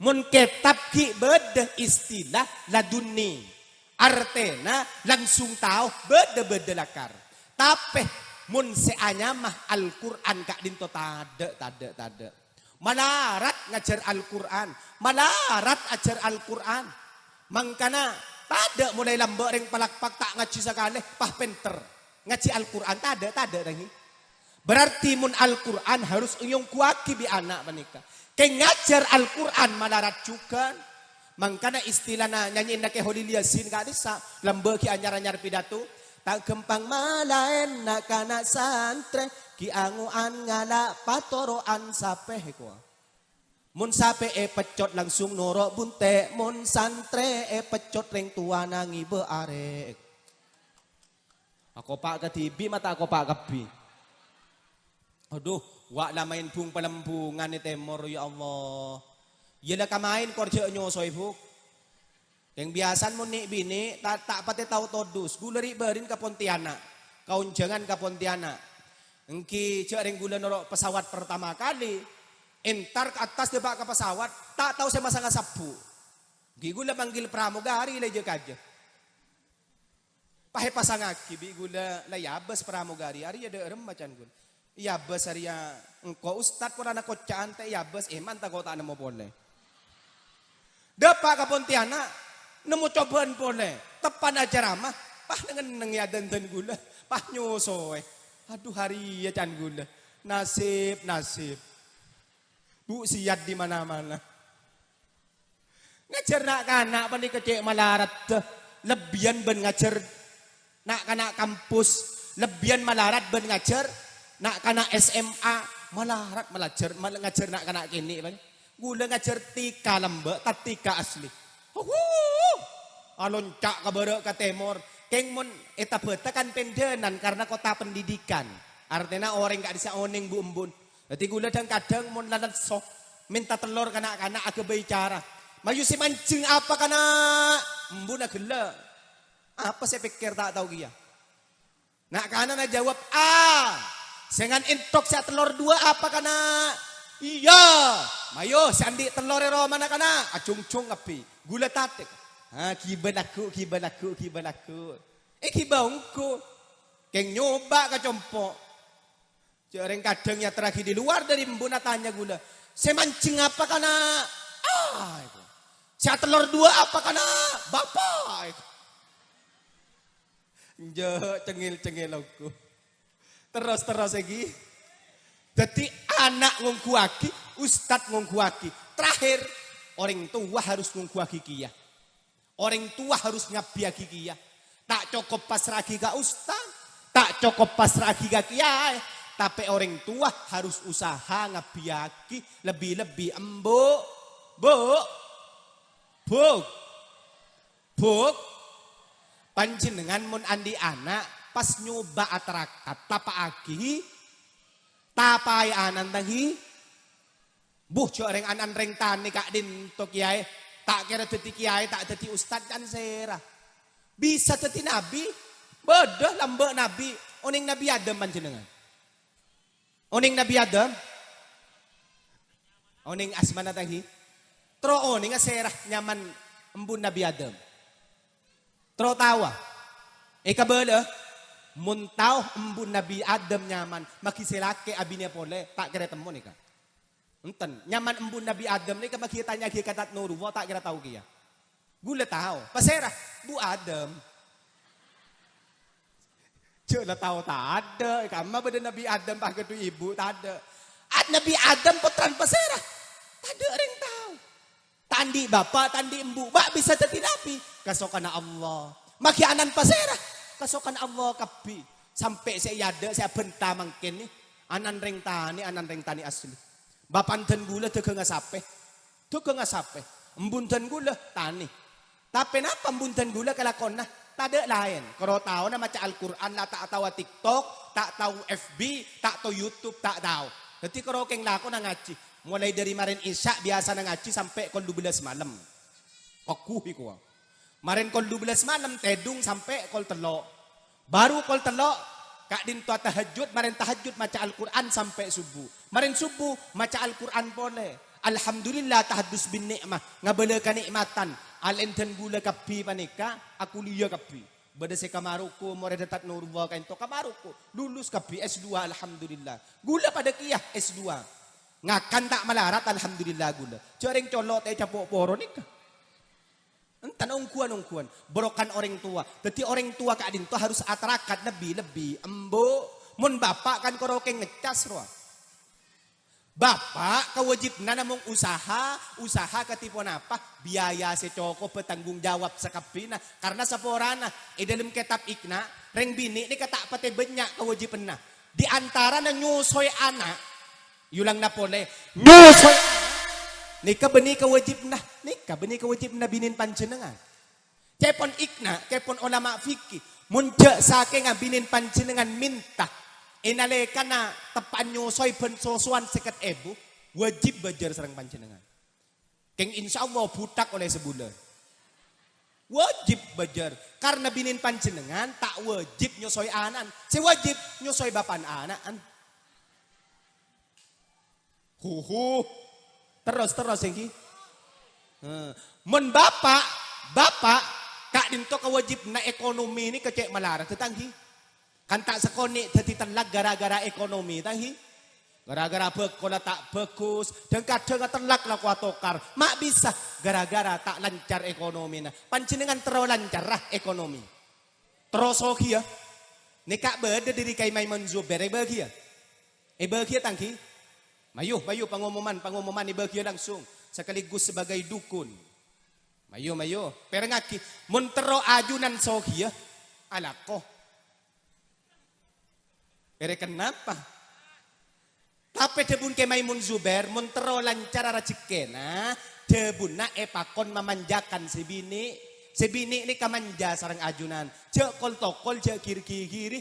A: Mun kitab ki beda istilah laduni. Artena langsung tahu beda-beda lakar. Tapi mun seanya mah Al-Quran kak dinto tade. Malarat ngajar Al-Quran. Malarat ajar Al-Quran. Mangkana tade mulai lambak ring palakpak tak ngaji sakale pah penter. Ngaji Al-Quran tade rangi. Berarti mun Al-Quran harus uyung kuaki bi anak menikah. Kaya ngajar Al-Quran malarat juga. Mangkana istilahna nyanyiin na ke Holil Yasin kak disa. Lambak ki anyar-anyar pidato. Tak gempang malaen nak kana santre ki anguan ngala patoroan sape ko. Mun sape pecot langsung norok bunte, mun santre pecot ring tua nangi bearek. Ako pak katibi mata ako pak kabi. Aduh, wak la main bung pelembungan ni temor ya Allah. Yela kamain korja nyosoy buk. Yang biasan mo ni bini, tak pati tau todus. Gula ribarin ka Pontianak. Kaunjangan ka Pontianak. Engki jaring gula norok pesawat pertama kali. Entar ke atas depak ke pesawat. Tak tahu saya masang sapu. Gula manggil pramugari leje kaja. Pahe pasang aki. Gula layabas pramugari. Ari ada erem macan gula. Iyabas ari ya. Engko ustad pun anak kocaan. Te iyabas. Mantah kau tak nemu boleh. Depak ke Pontianak. Nemu cobaan boleh. Tepan aja ramah. Pah dengan nengyadan dan gula. Pah nyosoy. Aduh hari ya can gula. Nasib. Bu siat di mana-mana. Ngajar nak kanak pandai kecek malarat. Lebihan ben ngajar nak kanak kampus. Lebihan malarat ben ngajar nak kanak SMA. Malarat ngajar nak kanak kini. Gula ngajar tika lembek. Tatika asli. Aloncak ke barak ke timur. Keng mun eta beta kan pendenan karena kota pendidikan. Artinya orang gak bisa oning bu embun. Jadi gula dan kadang mun lalat sok minta telur kanak-kanak agak bicara. Mayu si mancing apa kana embun agela. Apa saya pikir tak tahu dia. Nak kana na jawab Sengan intok sa telur 2 apa kana? Iya. Mayo sandi telur ero mana kana? Acung-cung api. Gula tatik. Kiban aku. Kibangku. Keng nyoba ka compok. Jareng kadang ya terakhir di luar dari embuna tanya gula. Saya mancing apa kana? Itu. Saya telur 2 apa kana? Bapak. Itu. Jo cengil-cengil aku. Terus lagi. Jadi anak ngungkuaki, ustad ngungkuaki. Terakhir, orang tua harus ngungkuaki kia. Orang tua harus ngabiaki kia. Tak cukup pasragi ke ustad, tak cukup pasragi ke kiai. Tapi orang tua harus usaha ngabiaki lebih-lebih embuk. Buk. Panjenengan mun andi anak pas nyoba atarakat tapa agi tapai anan tangi buh joreng anan reng tani kak din to kiai tak kira dadi kiai tak dadi ustad kan sera bisa dadi nabi bodoh lambek nabi oning nabi Adam panjenengan oning nabi Adam oning asmana tangi tro oning sera nyaman embun nabi Adam tro tawa eka bela muntau embun Nabi Adam nyaman makiselake abine pole tak kira temu nih kak enten nyaman embun Nabi Adam nih maki tanya ki kata Nurullah tak kira tahu kia gula tahu pasera Bu Adam Cela tahu tak ada kama pada Nabi Adam pakai tu ibu tak ada Nabi Adam putran pasera tak ada orang tahu tandi bapak tandi embu bak bisa jadi nabi kasokan Allah maki anan pasera kasokan Allah kapi sampai saya ada saya benta mangkin nih anan reng tani asli bapanten gula teu ngasape embun ten gula tani tapi napa embun ten gula kelakon nah tak ada lain kalau tahu na maca Al-Quran lah tak tahu TikTok tak tahu FB tak tahu YouTube tak tahu jadi kalau keng lakon na ngaji mulai dari marin isya biasa na ngaji sampai kol 12 malam aku ikuwa marin kol 12 malam tedung sampai kol telok. Baru kol telok kak dinto tahajud marin tahajud maca Al-Quran sampai subuh. Marin subuh maca Al-Quran boleh. Alhamdulillah tahadus bin nikmah ngabala kanikmatan. Al-enten gula kapi panika aku liya kapi. Bada se kamaruku more detat Nurullah kain to kamaruku lulus kapi S2 alhamdulillah. Gula pada kiyah S2. Ngakan tak malarat alhamdulillah gula. Coreng colot capok poro nikah. Entan ungkuan borokan orang tua. Jadi orang tua kak dinto harus atarakat lebih embo. Mun bapak kan korokeng ngecas roa. Bapak kewajibna namung usaha ketipon apa biaya secoko petanggung jawab sekapina karena saporana dalam kitab ikna reng bini ini kata pate banyak kewajibanna di antara na nyusoy anak yulang na pole nyusoy Nika beni kewajib na binin panjenengan. Kepon ikna, kepon ulama fikih. Muncak saking binin panjenengan minta. Inaleka na tepan nyosoy pensosuan seket ebu. Wajib bajar serang panjenengan. Keng insya Allah butak oleh sebulan. Wajib bajar. Karena binin panjenengan tak wajib nyosoy anan. Si wajib nyosoy bapan anan. Terus yang mun bapak kak dinto kewajib na ekonomi ini kecek malara tetanggi kan tak sekoni jadi telak gara-gara ekonomi tanggi gara-gara bekola tak bagus dan kadang telak lah kuatokar mak bisa gara-gara tak lancar ekonomi nah panjenengan terlalu lancar lah ekonomi terus oke ya nekak beda diri kai Maimun Zubair bagia bagia tanggi Mayu pengumuman ibagia langsung sekaligus sebagai dukun. Mayu. Perengaki muntero ajunan sohia alako. Pere kenapa? Tapi debun ke Maimun Zubair muntero lancar rajikena debunna epakon memanjakan si bini ini kamanja sarang ajunan. Cek kol tokol cek kiri.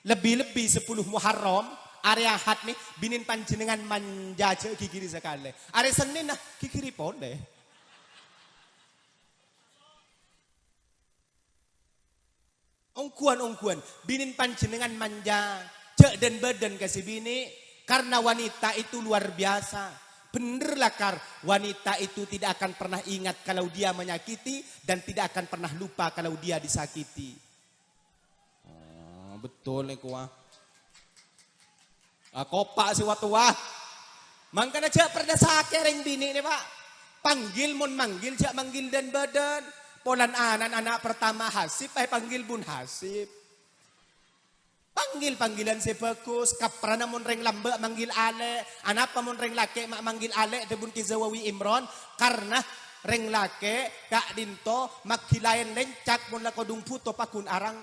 A: Lebih 10 Muharram. Area hat nih binin panjenengan manja cek kikiri sekali. Area Senin nah kikiri pole. Ongkuan binin panjenengan manja cek dan badan kasih bini karena wanita itu luar biasa. Bener lah kar wanita itu tidak akan pernah ingat kalau dia menyakiti dan tidak akan pernah lupa kalau dia disakiti. Oh, betul nih kuah. Kopak si watua. Mangkana cak perda sakereng bini nih pak. Panggil mon manggil cak manggil dan badan. Polan anak pertama Hasib panggil bun Hasib. Panggilan si bagus, kaprana mun reng lamba manggil ale, anapa mun reng lake manggil ale debun ki Zawawi Imron karena reng lake kak dinto makilayan lencak mun lakodung puto pakun arang.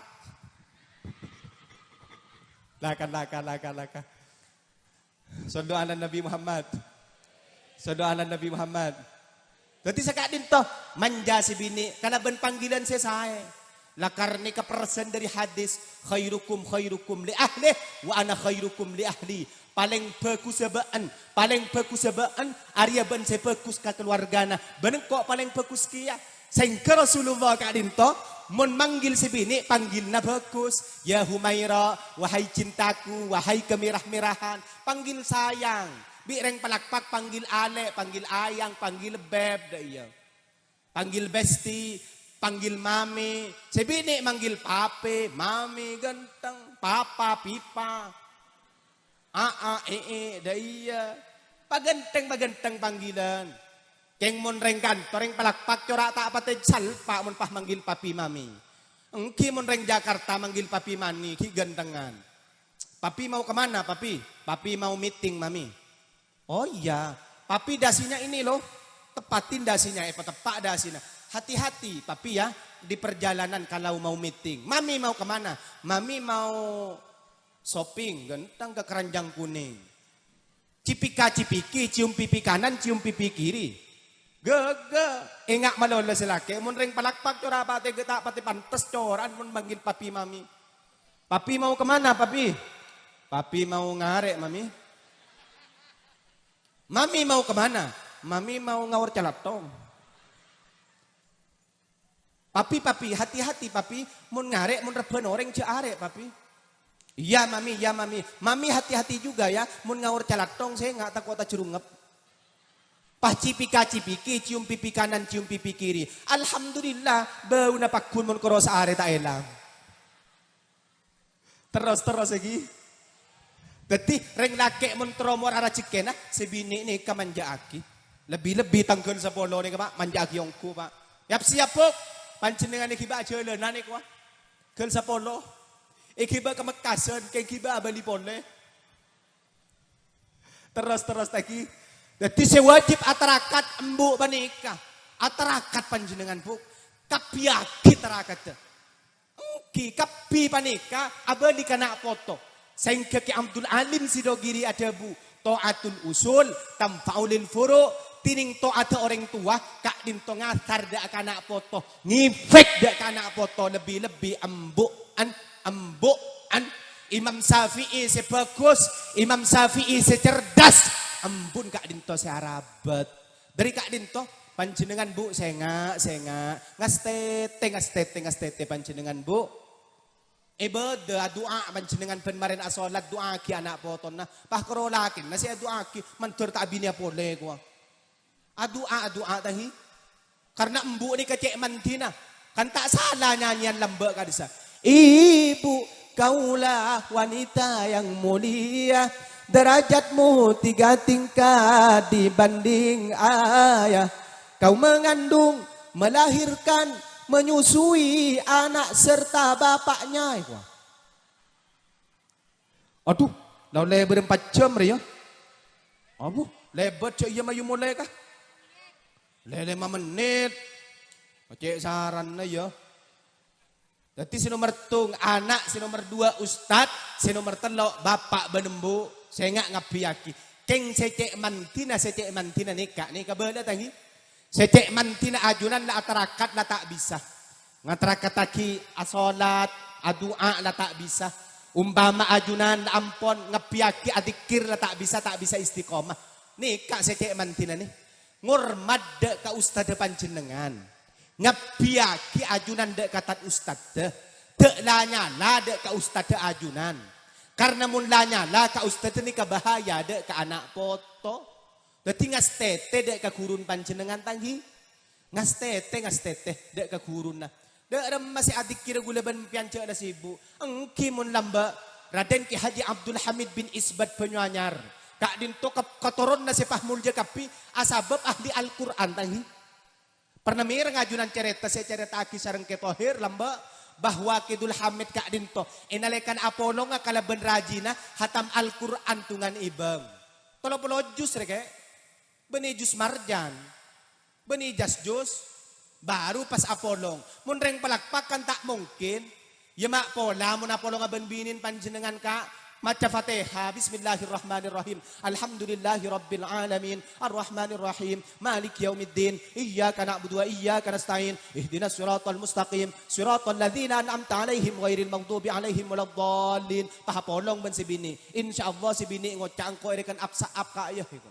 A: Laka. Sodoanan Nabi Muhammad. Sodoanan Nabi Muhammad. Jadi sa kak dinto manja si bini karena ben panggilan si saya. Lakar ni kapersen dari hadis khairukum li ahli wa ana khairukum li ahli. Paling bagus sebaan Arya ben se bagus ka keluargana. Beneng kok paling bagus kia. Sehingga Rasulullah kak dinto mun manggil si bini panggilna bagus. Ya Humaira, wahai cintaku, wahai kemirah-mirahan, panggil sayang. Bireng palakpak panggil ale, panggil ayang, panggil beb da iya. Panggil besti, panggil mami, si bini manggil pape, mami ganteng, papa, pipa, da iya. Paganteng panggilan. Keng mon reng kantor, reng palakpak, cora tak patay salpa, mon pah manggil papi mami. Engki mon reng Jakarta manggil papi mami, ki gantengan. Papi mau kemana papi? Papi mau meeting mami. Oh iya, papi dasinya ini loh, tepatin dasinya, tepak dasinya. Hati-hati papi ya di perjalanan kalau mau meeting. Mami mau kemana? Mami mau shopping, ganteng ke Keranjang Kuning. Cipika-cipiki, cium pipi kanan, cium pipi kiri. Gege, ingat malolo silake. Mun ring palakpak cora pati getak pati pantes coran mun manggil papi mami. Papi mau kemana papi? Papi mau ngarek mami. Mami mau kemana? Mami mau ngawur calatong. Papi, hati-hati papi, mun ngarek, mun reben orang arek papi. Iya mami. Mami hati-hati juga ya, mun ngawur calatong saya nggak takut curungep. Pah cipika-cipiki, cium pipi kanan, cium pipi kiri. Alhamdulillah, bau napakun mun koros are tak elang. Terus lagi. Dadi reng lake mun tromor ara cikena, sebini ini kamanja aki. Lebih tangkeun sa polo ni ka pak, manja aki yongku pak. Yap siap pok. Panjenengan ikiba aja leunan iku. Keul sa polo. Ikiba ka Mekasen, kay ikiba bali pole. Terus lagi. Dadi sewajib atarakat embu panika. Atarakat panjenengan bu. Kapiaki tarakat. Engki kapi panika abali kana foto. Sehingga ki Abdul Alim Sidogiri ada bu. To'atul usul tamfaulil furu'. Tining to ada orang tua, kak dinto ngasar dak kana foto, ngifek dak kana foto lebih embuan. Imam Syafi'i sebagus, Imam Syafi'i secerdas, embun kak dinto searabet. Dari kak dinto panjenengan bu senga, ngastete panjenengan bu. Ibadah doa panjenengan penmarin asolat doa ki anak foto na, pah kerolakin nasi doa ki mantur tak bini boleh gua. Adua tahi. Karena embu ni kecek mantina. Kan tak salah nyanyian lembek kadisa. Ibu kaulah wanita yang mulia. Derajatmu 3 tingkat dibanding ayah. Kau mengandung, melahirkan, menyusui anak serta bapaknya. Aduh, lau lebar 4 jam ya. Aduh, lebar cok iya mayu mulai kah? Lele 5 menit. Cek saran na ya. Jadi si nomor tung anak, si nomor 2 ustad, si nomor 3 bapak benembu. Saya nggak ngapiyaki. Keng secek mantina nikah bela tangi. Secek mantina ajunan la atarakat la tak bisa. Ngatarakat taki asolat, adua la tak bisa. Umpama ajunan la ampon ngapiyaki adikir la tak bisa istiqomah. Nikah secek mantina nih. Ngurmad dek ka ustad panjenengan. Ngapiaki ajunan dek katat ustad dek. Dek lanyala dek ka ustad ajunan. Karena mun lanyala ka ustad ni kabahaya dek ka anak poto. Dati ngastete dek ka gurun panjenengan tanggi. Ngastete dek ka gurun na. Dek ram masih adik kira gulaban pianca na sibu. Engki mun lamba Raden Ki Haji Abdul Hamid bin Isbad Penyuanyar. Kak dinto kotoron na si Pahmulja kapi asabab ahli Al-Quran tangi. Pernah mirang ajunan cerita aki sareng ketohir lamba bahwa Kidul Hamid Kak Dinto inalekan Apollo nga kalaban rajina hatam Al-Quran tungan ibang. Tolo-polo jus reke. Beni jus marjan. Beni jas jus. Baru pas Apolong. Mun reng palakpak kan tak mungkin. Yama pola mun Apolong nga benbinin panjenengan ka. Maca Fatihah. Bismillahirrahmanirrahim. Alhamdulillahi rabbil alamin. Ar-Rahmanirrahim. Malik yaumiddin. Iyyaka na'budu wa iyyaka nasta'in. Ihdinas siratal mustaqim. Siratal ladzina an'amta 'alaihim ghairil maghdubi 'alaihim waladdallin. Pahapolong ben si bini. Insyaallah si bini ngocang ko erekan apsaap ka ayah iko.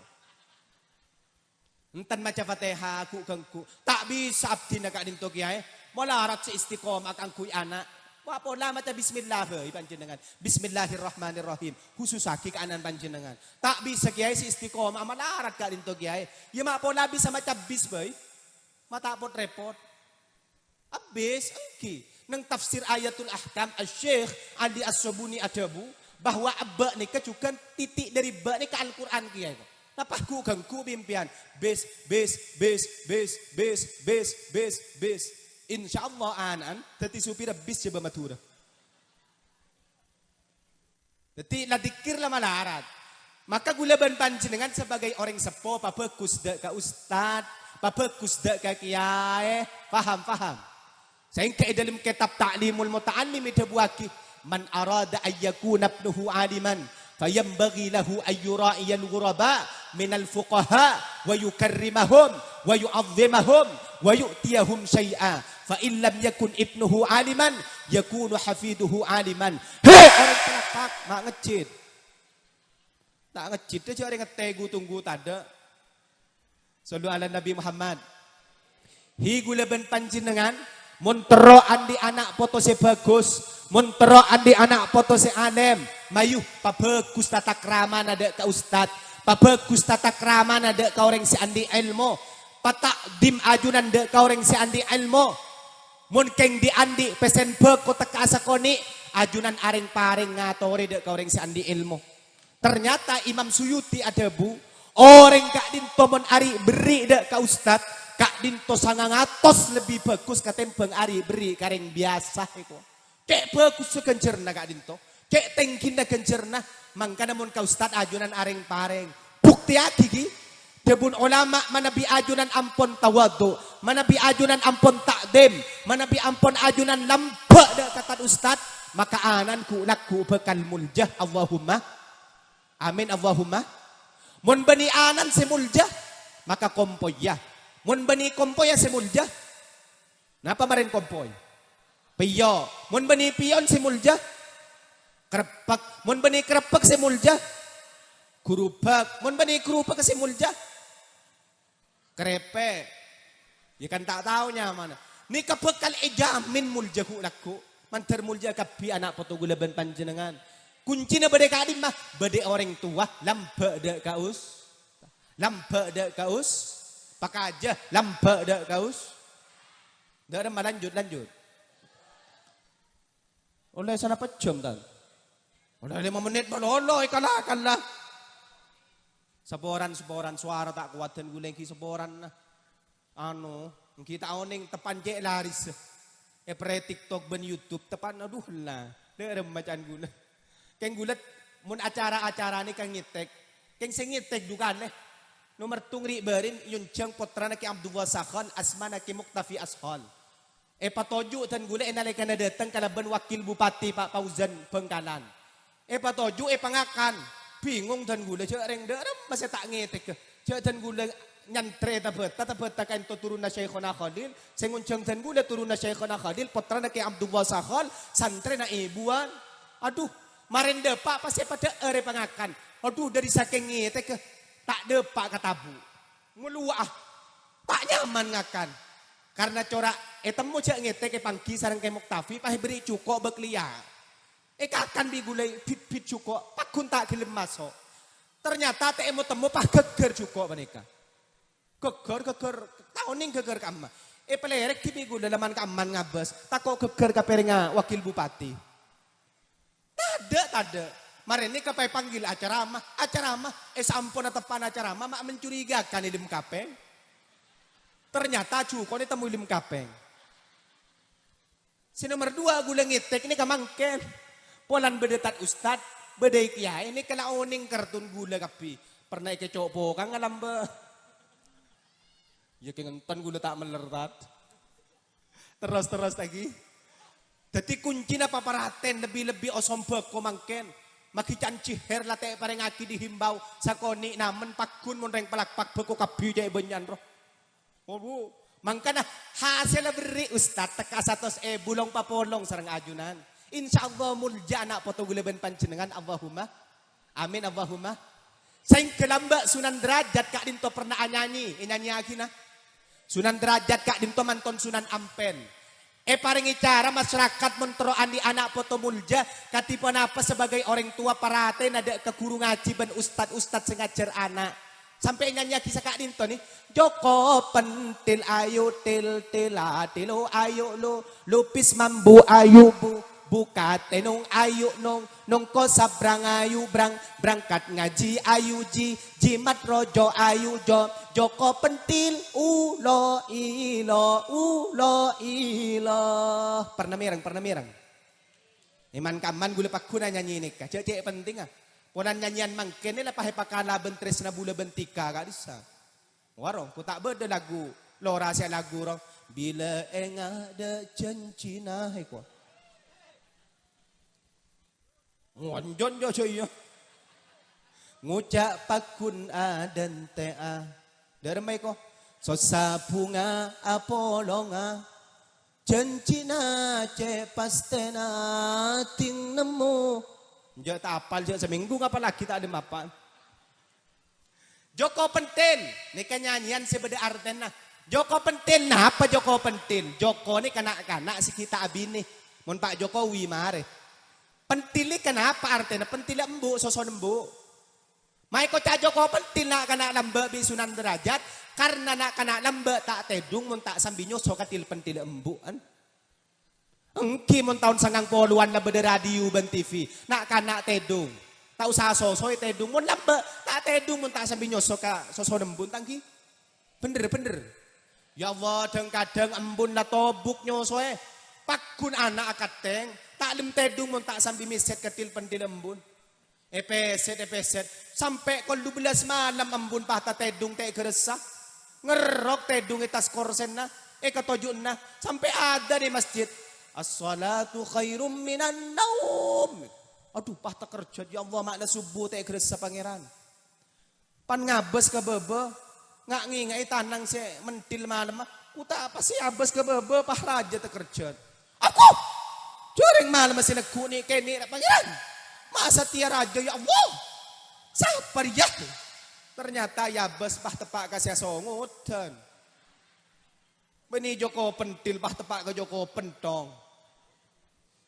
A: Entan maca Fatihah ku kangku. Tak bisa abdi na ka dinto kiai. Molarat sa istiqomah kang kuy anak. Wa pola maca bismillah panjenengan. Bismillahirrahmanirrahim. Khususaki ka anan panjenengan. Tak bisa kiai si istiqomah malarat ka dinto kiai. Ya mak pola bisa maca bis boy. Mata pot repot. Abis engki nang tafsir ayatul ahkam Asy-Syaikh Ali As-Sabuni Adabu bahwa abba ni kecukan titik dari ba ni ke Al-Qur'an kiai. Napahku gangku pimpian. Bis. Insyaallah anan tati supir bis coba matura. Tati ladikir lah malarat. Maka gulaban panjenengan sebagai orang sepo papekus dak ka ustad, papekus dak ka kiai, paham. Sehingga dalam kitab Ta'limul Muta'allim itu buaki man arada ayyakuna ibnuhu aliman fayambaghi lahu ayyura'iyal ghuraba minal fuqaha wa yukarrimahum wa yu'azzimahum wa yu'tiyahum syai'a fa in lam yakun ibnuhu aliman yakunu hafiduhu aliman. Hei orang pelakpak mak ngecit. Tak ngecit aja orang ngetegu tunggu tada. Sallu ala Nabi Muhammad. Hi gulaban panjenengan mun tero andi anak foto se bagus, mun tero andi anak foto se anem, mayuh pabagus tata krama nada ka ustad, pabagus tata krama nada ka orang si andi ilmu, patakdim ajunan de ka orang si andi ilmu. Mun keng di andi pesen beko teka asakoni ajunan aring paring ngatori de ka orang si andi ilmu. Ternyata Imam Suyuti Adabu orang kak dinto mon ari beri de ka ustad. Kak dinto sangangatos lebih bagus katembang ari beri kareng biasa itu. Cek bagus sekencerna kak dinto. Cek tengkinda kencerna. Mangkana mun ka ustad ajunan aring pareng. Bukti aki debun ulama manabi ajunan ampon tawadu. Manabi ajunan ampon takdim. Manabi ampon ajunan lampa de kata ustad. Maka anan ku nakku bekal muljah. Allahumma. Amin Allahumma. Mun bani anan si muljah. Maka kompoy ya. Mun bani kompoy ya si muljah. Napa marin kompoy? Piyo. Mun bani piyon si muljah. Krepak. Mun bani krepak si muljah. Kurubak. Mun bani kurubak si muljah. Krepe. Ya kan tak tahunya mana. Ni kebekal ejamin muljah ku laku. Mantar muljah kapi anak potogulaban panjenengan. Kuncinya bade kadim mah. Bade orang tua. Lampa de kaus. Lampa de kaus. Pakai aja lampa dak kaus. Dak ada lanjut. Oleh sana pejam tan. Oleh 5 menit baloloy kalah. Seboran suara tak kuatan guleng ki seboran nah. Anu, kita oning tepan je laris. Pre TikTok ben YouTube tepan aduh lah. Dak macam gula. Keng gulat mun acara-acara ni kang ngitek. Keng sing ngitek dukan Nomor tungri berin yunceng potrana ki Abdul Wasakhan asmana ki Muktafi Ashal. Patoju tan gula enalekan na datang kalaban wakil bupati Pak Fauzan Bengkalan. Patoju pangakan bingung tan gula cereng derem masih tak ngetek ke. Tan gula nyantre tabet kain to turun na Syekhona Khalil sengunceng tan gula turun na Syekhona Khalil potrana ki Abdul Wasakhan santre na ibuan. Aduh marende Pak pasti pada pangakan. Aduh dari saking ngetek ke tak depak katabu. Meluah. Tak nyaman ngakan. Karena corak temu cek ngetek pangki sareng ke Muktafi pah beri cukup beklia. Kakan digulai pit cukup pakun tak gelem masuk. Ternyata temu pah geger cukup mereka. Geger tahuning geger kamma. Pelerek ki gula laman kaman ngabes. Takok geger kaperinga wakil bupati. Tada. Mari ini kapai panggil acara mah, sampun tepan acara mah mak mencurigakan ilim kapeng. Ternyata cuko ini temu ilim kapeng. Si nomor 2 gula ngitek ini kamangken. Polan bedetat ustad, bedai kiai ini kena oning kartun gula kapi. Pernah ke copo kang ngalam ba. Ya kengentan gula tak melertat. Terus lagi. Jadi kunci na paparaten lebih-lebih osombek ko mangken. Makican ciher late pareng aki dihimbau sakoni namen pakun mon reng palakpak beko kabi jay benyan roh. Oh bu, mangkana hasil beri ustad teka 100 bulong papolong sareng ajunan. Insyaallah mulja anak poto guleben panjenengan Allahumma. Amin Allahumma. Saing kelamba Sunan Derajat kak dinto pernah nyanyi, nyanyi akina. Sunan Derajat kak dinto manton Sunan Ampen. Paringi cara masyarakat menteroan di anak poto mulja katipan apa sebagai orang tua paraten ada ke guru ngaji ben ustad sengajar anak sampai nyanyi kisah kak dinto nih Joko pentil ayu til tila tilo ayu lo lupis mambu ayu bu buka tenung ayu nong ko sabrang ayu berangkat ngaji ayu jimat rojo ayu Joko pentil ulo ilo pernah mirang iman kaman gula pakuna nyanyi ini kah cek penting ah ponan nyanyian mangken lah pahe pakala bentres na bula bentika kak bisa warong ku tak beda lagu lo rahasia lagu rong bila ada cencina heko ngonjon jo coy ngucap pakun adan tea dermai ko sosa bunga apolonga cencina ce pastena ting nemu jo tak apal jo seminggu ngapa lagi tak ada mapan Joko Pentil ini kan nyanyian sebeda artena Joko Pentil nah apa Joko Pentil Joko ini kanak-kanak si kita abini mon Pak Jokowi mare Pentili kenapa artinya? Pentil embu, sosok embu. Mai ko Joko pentil nak kena lambe bi Sunan Derajat karena nak kena lambe tak tedung mun tak sambinyo so katil pentil embu an. Engki mun tahun 90-an labe radio ben TV nak kena tedung. Tak usah sosok tedung mun lambe tak tedung mun tak sambinyo so ka sosok embu tangki. Bener. Ya Allah kadang embun la tobuk nyosoe. Pakun anak akateng tak lem tedung mun tak sambil miset ketil pentil embun. Epeset sampai kol 12 malam embun pata tedung te geresa. Ngerok tedung itas korsen na katojun na sampai ada di masjid. As-salatu khairum minan naum. Aduh pata kerja ya Allah makna subuh te geresa pangeran. Pan ngabes ke bebe ngak ngingai tanang se mentil malam. Kuta apa sih abes ke bebe pah raja te kerja. Aku curing malam masih nekuni kini pangeran. Masa tia raja ya Allah. Siapa dia? Ternyata ya bes pah tepak kasih songutan. Beni Joko pentil pah tepak ke Joko pentong.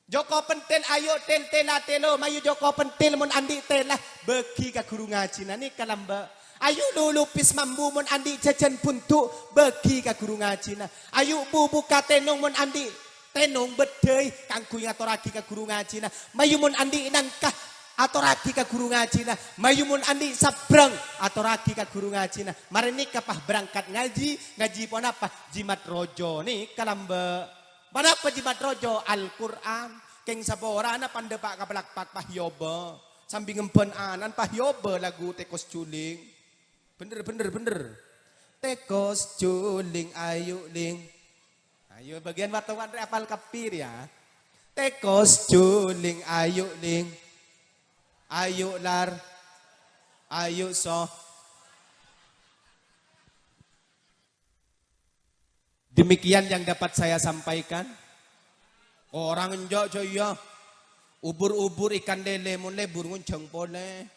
A: Joko pentil ayo tel tela telo mayu Joko pentil mun andi telah beki ka guru ngaji nani kalamba. Ayo lulupis mambu mun andi jajan puntuk beki ka guru ngaji na. Ayo buka tenong mun andi tenong bedei kangku ngatoraki ka guru ngaji na. Mayu mun andi nangkah atoraki ka guru ngaji na. Mayu mun andi sabrang atoraki ka guru ngaji na. Marini kapah berangkat ngaji pon apa? Jimat rojo nih kalamba. Manapa jimat rojo Al-Quran. Keng sabora na pandepak kapalakpak pahyoba. Sambil ngempen anan pahyoba lagu tekos culing. Bener. Tekos culing ayu ling. Ayo bagian wartawan apal kapir ya. Tekos culing ayu ling. Ayu lar. Ayu so. Demikian yang dapat saya sampaikan. Orang enjok coya. Ubur-ubur ikan lele mun lebur ngunceng pole.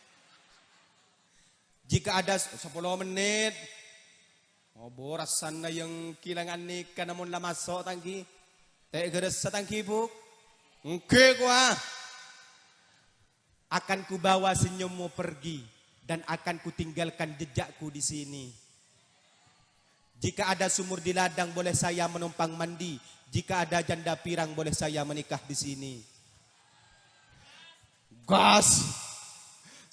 A: Jika ada 10 menit. Oh borasan na yung kilangan ni kanamon lamaso tangki. Tegeres sa tangki buk. Ngke kwa. Akan kubawa senyummu pergi. Dan akan kutinggalkan jejakku di sini. Jika ada sumur di ladang boleh saya menumpang mandi. Jika ada janda pirang boleh saya menikah di sini. Gas.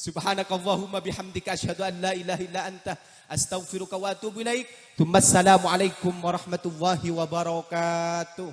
A: Subhanakallahumma bihamdika asyhadu an la ilaha illa anta astaghfiruka wa atubu ilaik. Assalamualaikum warahmatullahi wabarakatuh.